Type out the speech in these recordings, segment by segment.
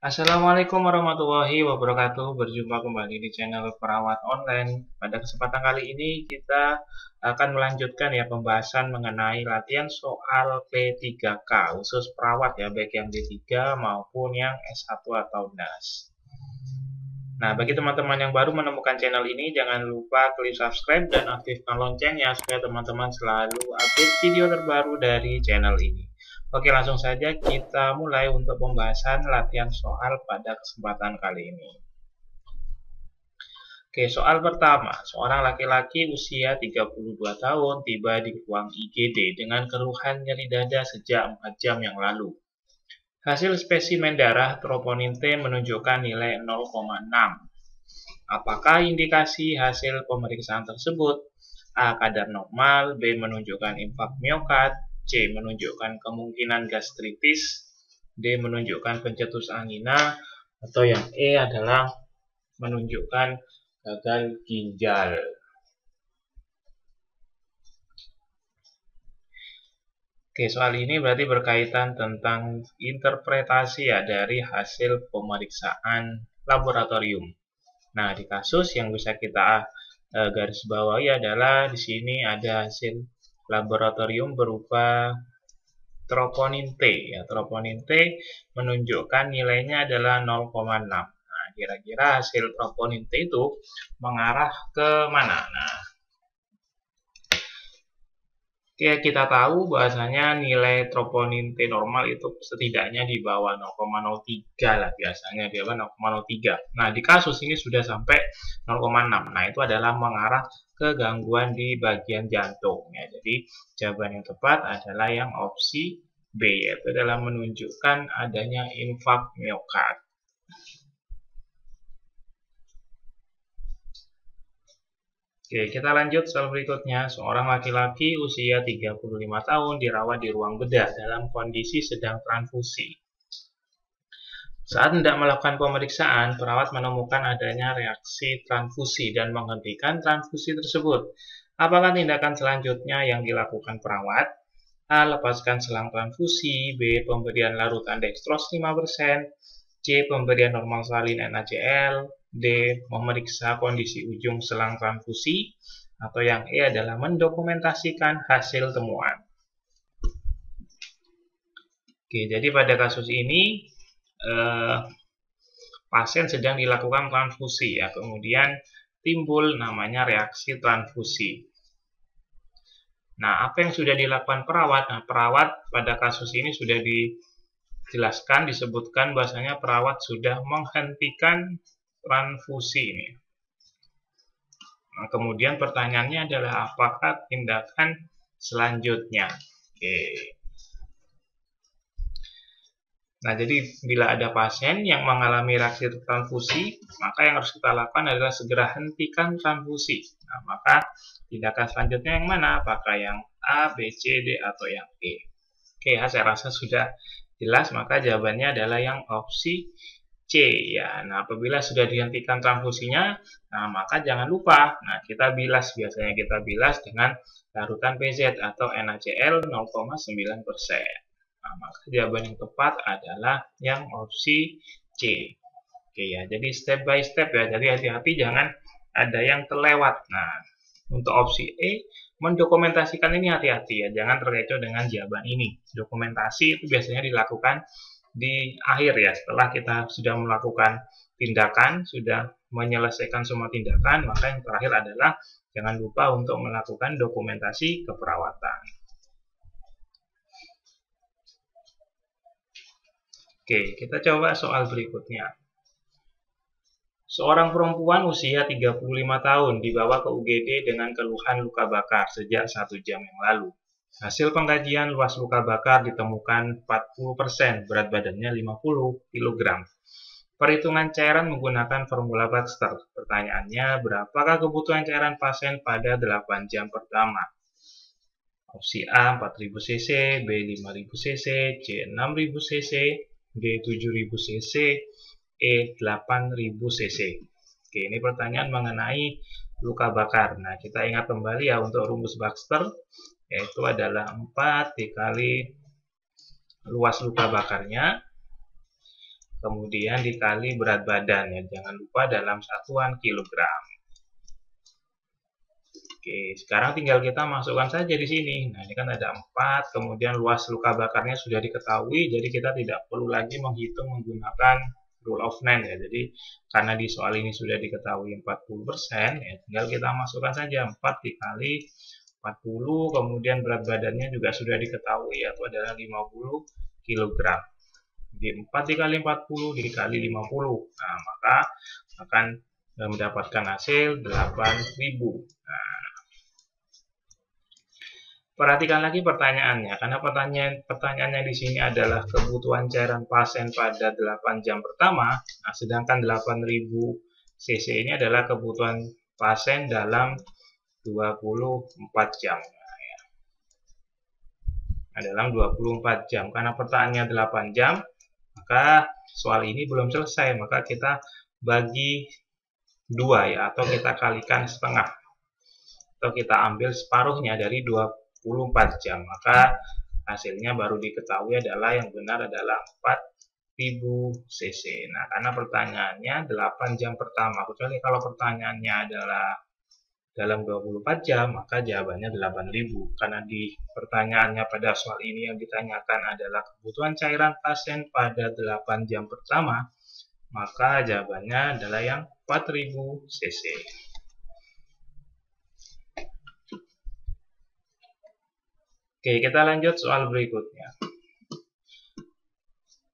Assalamualaikum warahmatullahi wabarakatuh. Berjumpa kembali di channel Perawat Online. Pada kesempatan kali ini kita akan melanjutkan ya pembahasan mengenai latihan soal P3K khusus perawat ya, baik yang D3 maupun yang S1 atau DAS. Nah, bagi teman-teman yang baru menemukan channel ini, jangan lupa klik subscribe dan aktifkan loncengnya supaya teman-teman selalu update video terbaru dari channel ini. Oke, langsung saja kita mulai untuk pembahasan latihan soal pada kesempatan kali ini. Oke, soal pertama. Seorang laki-laki usia 32 tahun tiba di ruang IGD dengan keluhan nyeri dada sejak 4 jam yang lalu. Hasil spesimen darah troponin T menunjukkan nilai 0,6. Apakah indikasi hasil pemeriksaan tersebut? A. Kadar normal, B. Menunjukkan infak miokard, C. Menunjukkan kemungkinan gastritis, D. Menunjukkan pencetus angina, atau yang E adalah menunjukkan gagal ginjal. Oke, soal ini berarti berkaitan tentang interpretasi ya dari hasil pemeriksaan laboratorium. Nah, di kasus yang bisa kita garis bawahi adalah di sini ada hasil laboratorium berupa troponin T ya. Troponin T menunjukkan nilainya adalah 0,6. Nah, kira-kira hasil troponin T itu mengarah ke mana? Nah, kita tahu bahwasanya nilai troponin T normal itu setidaknya di bawah 0,03 lah, biasanya di bawah 0,03. Nah, di kasus ini sudah sampai 0,6. Nah, itu adalah mengarah ke gangguan di bagian jantung ya. Jadi, jawaban yang tepat adalah yang opsi B, yaitu adalah menunjukkan adanya infak miokard. Oke, kita lanjut soal berikutnya. Seorang laki-laki usia 35 tahun dirawat di ruang bedah dalam kondisi sedang transfusi. Saat hendak melakukan pemeriksaan, perawat menemukan adanya reaksi transfusi dan menghentikan transfusi tersebut. Apakah tindakan selanjutnya yang dilakukan perawat? A. Lepaskan selang transfusi, B. Pemberian larutan dextrose 5%, C. Pemberian normal salin NaCl, D. Memeriksa kondisi ujung selang transfusi, atau yang E adalah mendokumentasikan hasil temuan. Oke, jadi pada kasus ini pasien sedang dilakukan transfusi ya, kemudian timbul namanya reaksi transfusi. Nah, apa yang sudah dilakukan perawat? Nah, perawat pada kasus ini sudah dijelaskan, disebutkan bahwasanya perawat sudah menghentikan transfusi ini. Nah, kemudian pertanyaannya adalah apakah tindakan selanjutnya? Oke. Nah, jadi bila ada pasien yang mengalami reaksi transfusi, maka yang harus kita lakukan adalah segera hentikan transfusi. Nah, maka tindakan selanjutnya yang mana? Apakah yang A, B, C, D, atau yang E? Oke, ya, saya rasa sudah jelas, maka jawabannya adalah yang opsi C ya. Nah, apabila sudah dihentikan transfusinya, nah maka jangan lupa. Nah, kita bilas, biasanya kita bilas dengan larutan PZ atau NaCl 0,9%. Nah, maka jawaban yang tepat adalah yang opsi C. Oke ya, jadi step by step ya. Jadi hati-hati jangan ada yang terlewat. Nah, untuk opsi E, mendokumentasikan ini hati-hati ya. Jangan terkecoh dengan jawaban ini. Dokumentasi itu biasanya dilakukan di akhir ya. Setelah kita sudah melakukan tindakan, sudah menyelesaikan semua tindakan, maka yang terakhir adalah jangan lupa untuk melakukan dokumentasi keperawatan. Oke, kita coba soal berikutnya. Seorang perempuan usia 35 tahun dibawa ke UGD dengan keluhan luka bakar sejak 1 jam yang lalu. Hasil pengkajian luas luka bakar ditemukan 40%, berat badannya 50 kg. Perhitungan cairan menggunakan formula Baxter. Pertanyaannya, berapakah kebutuhan cairan pasien pada 8 jam pertama? Opsi A 4000 cc, B 5000 cc, C 6000 cc, D 7000 cc, E 8000 cc. Oke, ini pertanyaan mengenai luka bakar. Nah, kita ingat kembali ya untuk rumus Baxter, yaitu adalah 4 dikali luas luka bakarnya kemudian dikali berat badan ya. Jangan lupa dalam satuan kilogram. Oke, sekarang tinggal kita masukkan saja di sini. Nah, ini kan ada 4, kemudian luas luka bakarnya sudah diketahui, jadi kita tidak perlu lagi menghitung menggunakan rule of 9 ya. Jadi, karena di soal ini sudah diketahui 40%, ya tinggal kita masukkan saja 4 dikali 40, kemudian berat badannya juga sudah diketahui, yaitu adalah 50 kg. Jadi, 4 dikali 40 dikali 50. Nah, maka akan mendapatkan hasil 8.000. Nah, perhatikan lagi pertanyaannya, karena pertanyaannya di sini adalah kebutuhan cairan pasien pada 8 jam pertama, nah, sedangkan 8.000 cc ini adalah kebutuhan pasien dalam 24 jam. Nah, dalam 24 jam, karena pertanyaannya 8 jam, maka soal ini belum selesai, maka kita bagi 2 ya, atau kita kalikan setengah, atau kita ambil separuhnya dari 24 jam, maka hasilnya baru diketahui adalah yang benar adalah 4.000 cc. Nah, karena pertanyaannya 8 jam pertama, kecuali kalau pertanyaannya adalah dalam 24 jam, maka jawabannya 8.000. Karena di pertanyaannya pada soal ini yang ditanyakan adalah kebutuhan cairan pasien pada 8 jam pertama, maka jawabannya adalah yang 4.000 cc. Oke, kita lanjut soal berikutnya.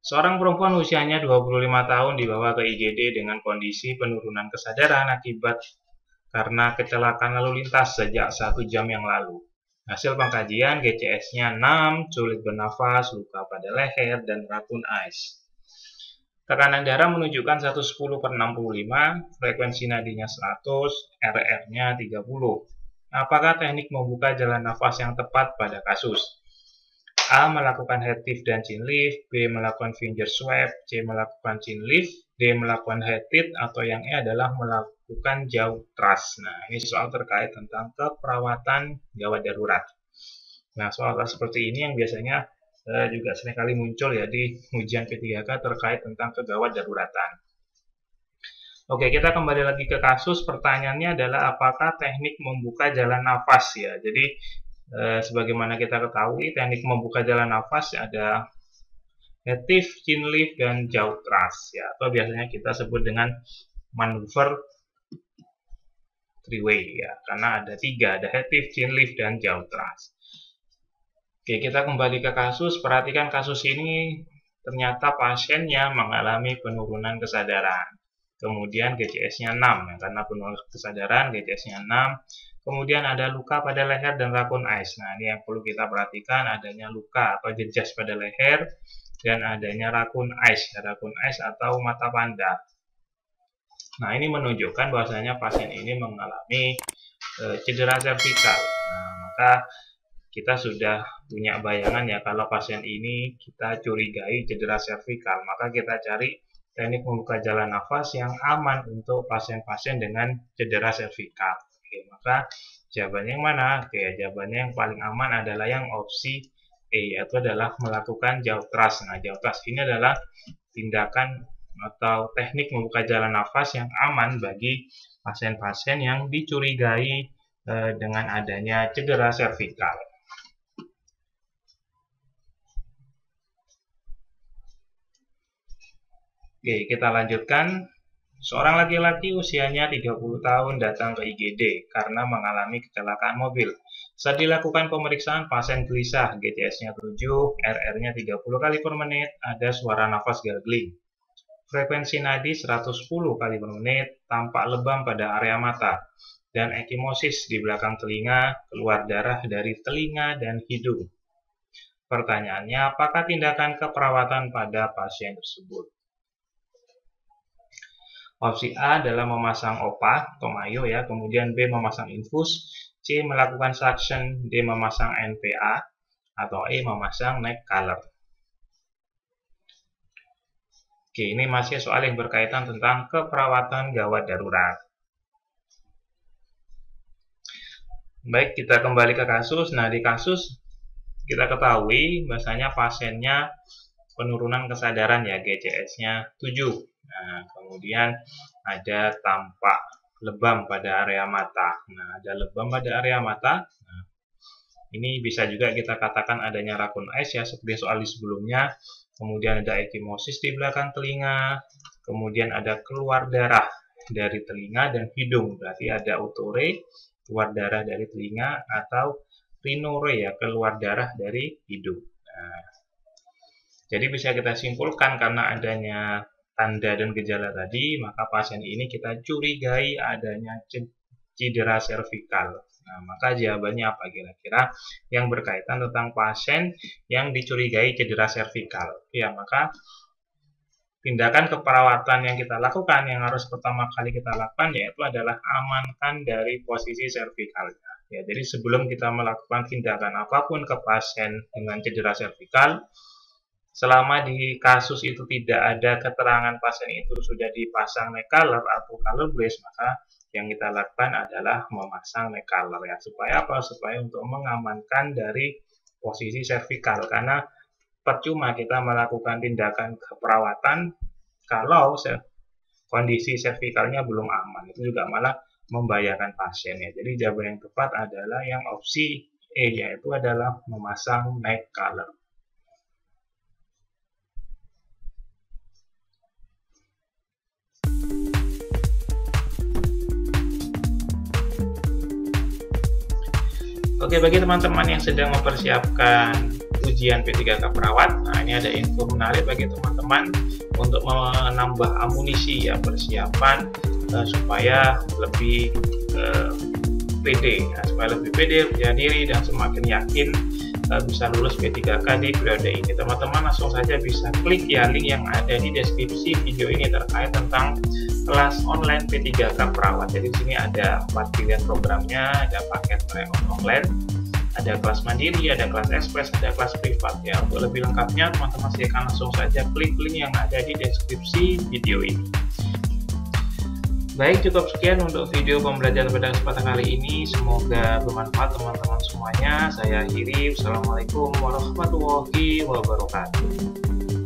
Seorang perempuan usianya 25 tahun dibawa ke IGD dengan kondisi penurunan kesadaran akibat karena kecelakaan lalu lintas sejak 1 jam yang lalu. Hasil pengkajian GCS-nya 6, sulit bernafas, luka pada leher, dan racun eyes. Tekanan darah menunjukkan 110/65, frekuensi nadinya 100, RR-nya 30. Apakah teknik membuka jalan nafas yang tepat pada kasus? A. Melakukan head lift dan chin lift, B. Melakukan finger swab, C. Melakukan chin lift, D. Melakukan head lift, atau yang E adalah melakukan jaw thrust. Nah, ini soal terkait tentang keperawatan gawat darurat. Nah, soal seperti ini yang biasanya juga seringkali muncul ya di ujian P3K terkait tentang kegawat daruratan. Oke, kita kembali lagi ke kasus. Pertanyaannya adalah apakah teknik membuka jalan nafas ya. Jadi, sebagaimana kita ketahui, teknik membuka jalan nafas ada head lift, chin lift, dan jaw thrust ya. Atau biasanya kita sebut dengan manuver three-way ya. Karena ada 3, ada head lift, chin lift, dan jaw thrust. Oke, kita kembali ke kasus. Perhatikan kasus ini, ternyata pasiennya mengalami penurunan kesadaran. Kemudian GCS-nya 6, ya, karena penurunan kesadaran GCS-nya 6. Kemudian ada luka pada leher dan racun eyes. Nah, ini yang perlu kita perhatikan, adanya luka atau jejas pada leher dan adanya racun eyes atau mata panda. Nah, ini menunjukkan bahwasanya pasien ini mengalami cedera servikal. Nah, maka kita sudah punya bayangan ya, kalau pasien ini kita curigai cedera servikal, maka kita cari teknik membuka jalan nafas yang aman untuk pasien-pasien dengan cedera servikal. Oke, maka jawabannya yang mana? Oke, jawabannya yang paling aman adalah yang opsi E, yaitu adalah melakukan jaw thrust. Nah, jaw thrust ini adalah tindakan atau teknik membuka jalan nafas yang aman bagi pasien-pasien yang dicurigai dengan adanya cedera servikal. Oke, kita lanjutkan. Seorang laki-laki usianya 30 tahun datang ke IGD karena mengalami kecelakaan mobil. Saat dilakukan pemeriksaan, pasien gelisah, GCS-nya 7, RR-nya 30 kali per menit, ada suara nafas gargling. Frekuensi nadi 110 kali per menit, tampak lebam pada area mata, dan ekimosis di belakang telinga, keluar darah dari telinga dan hidung. Pertanyaannya, apakah tindakan keperawatan pada pasien tersebut? Opsi A adalah memasang OPA atau mayo ya, kemudian B memasang infus, C melakukan suction, D memasang NPA, atau E memasang neck collar. Oke, ini masih soal yang berkaitan tentang keperawatan gawat darurat. Baik, kita kembali ke kasus. Nah, di kasus kita ketahui bahwasanya pasiennya penurunan kesadaran ya, GCS-nya 7. Nah, kemudian ada tampak lebam pada area mata. Nah, ada lebam pada area mata. Nah, ini bisa juga kita katakan adanya rakun eyes ya, seperti soal di sebelumnya. Kemudian ada ekimosis di belakang telinga. Kemudian ada keluar darah dari telinga dan hidung. Berarti ada otore, keluar darah dari telinga, atau rhinore ya, keluar darah dari hidung. Nah, jadi bisa kita simpulkan karena adanya tanda dan gejala tadi, maka pasien ini kita curigai adanya cedera servikal. Nah, maka jawabannya apa kira-kira yang berkaitan tentang pasien yang dicurigai cedera servikal? Ya, maka tindakan keperawatan yang kita lakukan, yang harus pertama kali kita lakukan, yaitu adalah amankan dari posisi servikalnya. Ya, jadi sebelum kita melakukan tindakan apapun ke pasien dengan cedera servikal, selama di kasus itu tidak ada keterangan pasien itu sudah dipasang neck collar atau color brace, maka yang kita lakukan adalah memasang neck collar ya. Supaya apa? Supaya untuk mengamankan dari posisi servikal. Karena percuma kita melakukan tindakan keperawatan kalau kondisi servikalnya belum aman. Itu juga malah membahayakan pasien ya. Jadi jawaban yang tepat adalah yang opsi E, yaitu adalah memasang neck collar. Oke, bagi teman-teman yang sedang mempersiapkan ujian P3K perawat, nah ini ada info menarik bagi teman-teman untuk menambah amunisi ya, persiapan supaya lebih pede, ya, supaya lebih pede, percaya diri, dan semakin yakin bisa lulus P3K di periode ini. Teman-teman langsung saja bisa klik ya link yang ada di deskripsi video ini terkait tentang kelas online P3K perawat. Jadi di sini ada 4 pilihan programnya, ada paket online, ada kelas mandiri, ada kelas ekspres, ada kelas privat ya. Untuk lebih lengkapnya teman-teman silakan langsung saja klik link yang ada di deskripsi video ini. Baik, cukup sekian untuk video pembelajaran pada kesempatan kali ini. Semoga bermanfaat teman-teman semuanya. Saya akhiri. Wassalamualaikum warahmatullahi wabarakatuh.